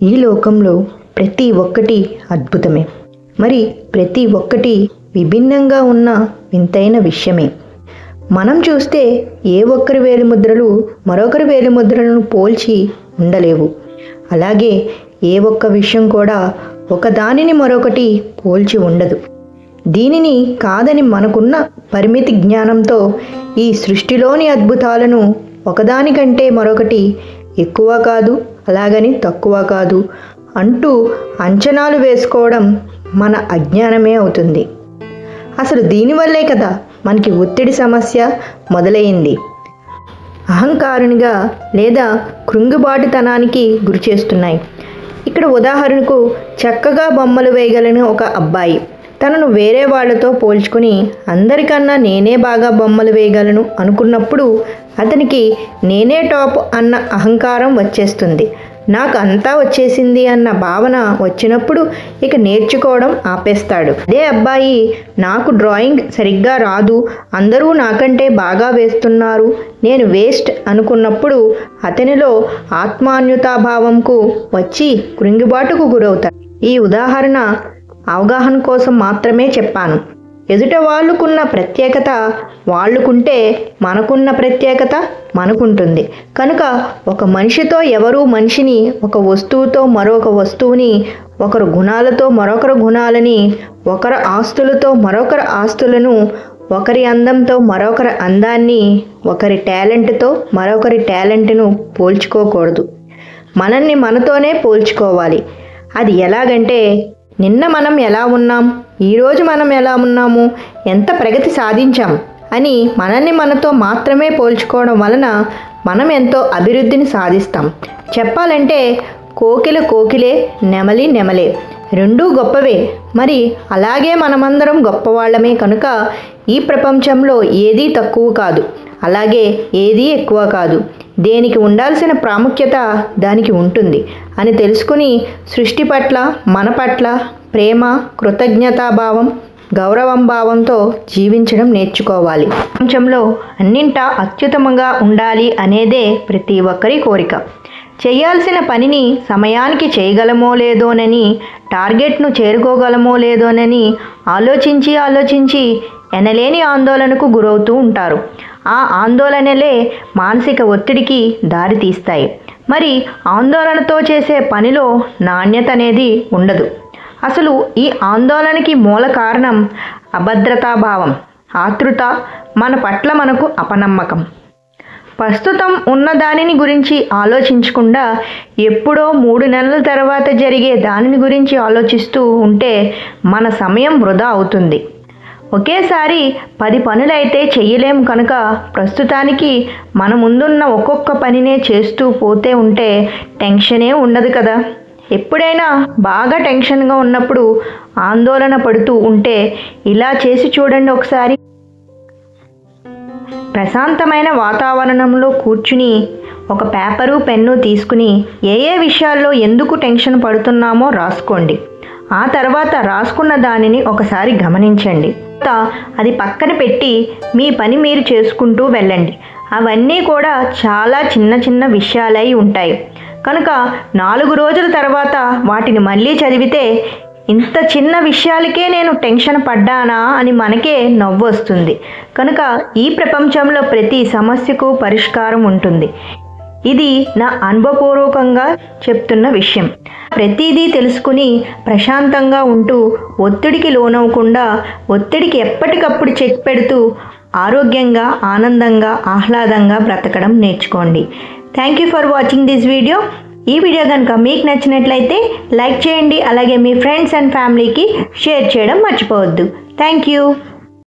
ఈ లోకంలో ప్రతి ఒక్కటి అద్భుతమే. మరి ప్రతి ఒక్కటి విభిన్నంగా ఉన్న వింతైన విషయమే. మనం చూస్తే ఏ ఒక్కరి వేలిముద్రలు మరొకరి వేలిముద్రలను పోల్చి ఉండలేవు. అలాగే ఏ ఒక్క విషయం కూడా ఒకదానిని మరొకటి పోల్చి ఉండదు. దీనిని కాదని మనకున్న పరిమితి జ్ఞానంతో ఈ సృష్టిలోని అద్భుతాలను ఒకదానికంటే మరొకటి ఎక్కువ కాదు, అలాగని తక్కువ కాదు అంటూ అంచనాలు వేసుకోవడం మన అజ్ఞానమే అవుతుంది. అసలు దీనివల్లే కదా మనకి ఒత్తిడి సమస్య మొదలైంది. అహంకారునిగా లేదా కృంగుబాటుతనానికి గురి చేస్తున్నాయి. ఇక్కడ ఉదాహరణకు చక్కగా బొమ్మలు వేయగలిగిన ఒక అబ్బాయి తనను వేరే వాళ్లతో పోల్చుకుని అందరికన్నా నేనే బాగా బొమ్మలు వేయగలను అనుకున్నప్పుడు అతనికి నేనే టాప్ అన్న అహంకారం వచ్చేస్తుంది. నాకు అంతా వచ్చేసింది అన్న భావన వచ్చినప్పుడు ఇక నేర్చుకోవడం ఆపేస్తాడు. అదే అబ్బాయి నాకు డ్రాయింగ్ సరిగ్గా రాదు, అందరూ నాకంటే బాగా వేస్తున్నారు, నేను వేస్ట్ అనుకున్నప్పుడు అతనిలో ఆత్మాన్యుతాభావంకు వచ్చి కృంగిబాటుకు గురవుతాడు. ఈ ఉదాహరణ అవగాహన కోసం మాత్రమే చెప్పాను. ఎదుట వాళ్ళకున్న ప్రత్యేకత వాళ్ళకుంటే మనకున్న ప్రత్యేకత మనకుంటుంది. కనుక ఒక మనిషితో ఎవరూ మనిషిని, ఒక వస్తువుతో మరొక వస్తువుని, ఒకరు గుణాలతో మరొకరు గుణాలని, ఒకరి ఆస్తులతో మరొకరి ఆస్తులను, ఒకరి అందంతో మరొకరి అందాన్ని, ఒకరి టాలెంట్తో మరొకరి టాలెంట్ను పోల్చుకోకూడదు. మనల్ని మనతోనే పోల్చుకోవాలి. అది ఎలాగంటే నిన్న మనం ఎలా ఉన్నాం, ఈరోజు మనం ఎలా ఉన్నాము, ఎంత ప్రగతి సాధించాం అని మనల్ని మనతో మాత్రమే పోల్చుకోవడం వలన మనం ఎంతో అభివృద్ధిని సాధిస్తాం. చెప్పాలంటే కోకిల కోకిలే, నెమలి నెమలే, రెండూ గొప్పవే. మరి అలాగే మనమందరం గొప్పవాళ్ళమే. కనుక ఈ ప్రపంచంలో ఏదీ తక్కువ కాదు, అలాగే ఏదీ ఎక్కువ కాదు. దేనికి ఉండాల్సిన ప్రాముఖ్యత దానికి ఉంటుంది అని తెలుసుకుని సృష్టి పట్ల, మన పట్ల ప్రేమ, కృతజ్ఞతాభావం, గౌరవం భావంతో జీవించడం నేర్చుకోవాలి. ప్రపంచంలో అన్నింటా అత్యుత్తమంగా ఉండాలి అనేదే ప్రతి ఒక్కరి కోరిక. చేయాల్సిన పనిని సమయానికి చేయగలమో లేదోనని, టార్గెట్ను చేరుకోగలమో లేదోనని ఆలోచించి ఎనలేని ఆందోళనకు గురవుతూ ఉంటారు. ఆ ఆందోళనలే మానసిక ఒత్తిడికి దారితీస్తాయి. మరి ఆందోళనతో చేసే పనిలో నాణ్యత అనేది ఉండదు. అసలు ఈ ఆందోళనకి మూల కారణం అభద్రతాభావం, ఆతృత, మన పట్ల మనకు అపనమ్మకం. ప్రస్తుతం ఉన్న దానిని గురించి ఆలోచించకుండా ఎప్పుడో 3 నెలల తర్వాత జరిగే దానిని గురించి ఆలోచిస్తూ ఉంటే మన సమయం వృధా అవుతుంది. ఒకేసారి 10 పనులైతే చెయ్యలేం. కనుక ప్రస్తుతానికి మన ముందున్న ఒక్కొక్క పనినే చేస్తూ పోతే ఉంటే టెన్షనే ఉండదు కదా. ఎప్పుడైనా బాగా టెన్షన్గా ఉన్నప్పుడు ఆందోళన పడుతూ ఉంటే ఇలా చేసి చూడండి ఒకసారి. ప్రశాంతమైన వాతావరణంలో కూర్చుని ఒక పేపరు, పెన్ను తీసుకుని ఏ విషయాల్లో ఎందుకు టెన్షన్ పడుతున్నామో రాసుకోండి. ఆ తర్వాత రాసుకున్న దానిని ఒకసారి గమనించండి. అది పక్కన పెట్టి మీ పని మీరు చేసుకుంటూ వెళ్ళండి. అవన్నీ కూడా చాలా చిన్న చిన్న విషయాలై ఉంటాయి. కనుక 4 రోజుల తర్వాత వాటిని మళ్ళీ చదివితే ఇంత చిన్న విషయాలకే నేను టెన్షన్ పడ్డానా అని మనకే నవ్వు వస్తుంది. కనుక ఈ ప్రపంచంలో ప్రతి సమస్యకు పరిష్కారం ఉంటుంది. ఇది నా అనుభవపూర్వకంగా చెప్తున్న విషయం. ప్రతిదీ తెలుసుకుని ప్రశాంతంగా ఉంటూ ఒత్తిడికి లోనవ్వకుండా, ఒత్తిడికి ఎప్పటికప్పుడు చెక్ పెడుతూ ఆరోగ్యంగా, ఆనందంగా, ఆహ్లాదంగా బ్రతకడం నేర్చుకోండి. Thank you for watching this video. ఈ వీడియో కనుక మీకు నచ్చినట్లయితే లైక్ చేయండి. అలాగే మీ ఫ్రెండ్స్ అండ్ ఫ్యామిలీకి షేర్ చేయడం మర్చిపోవద్దు. Thank you.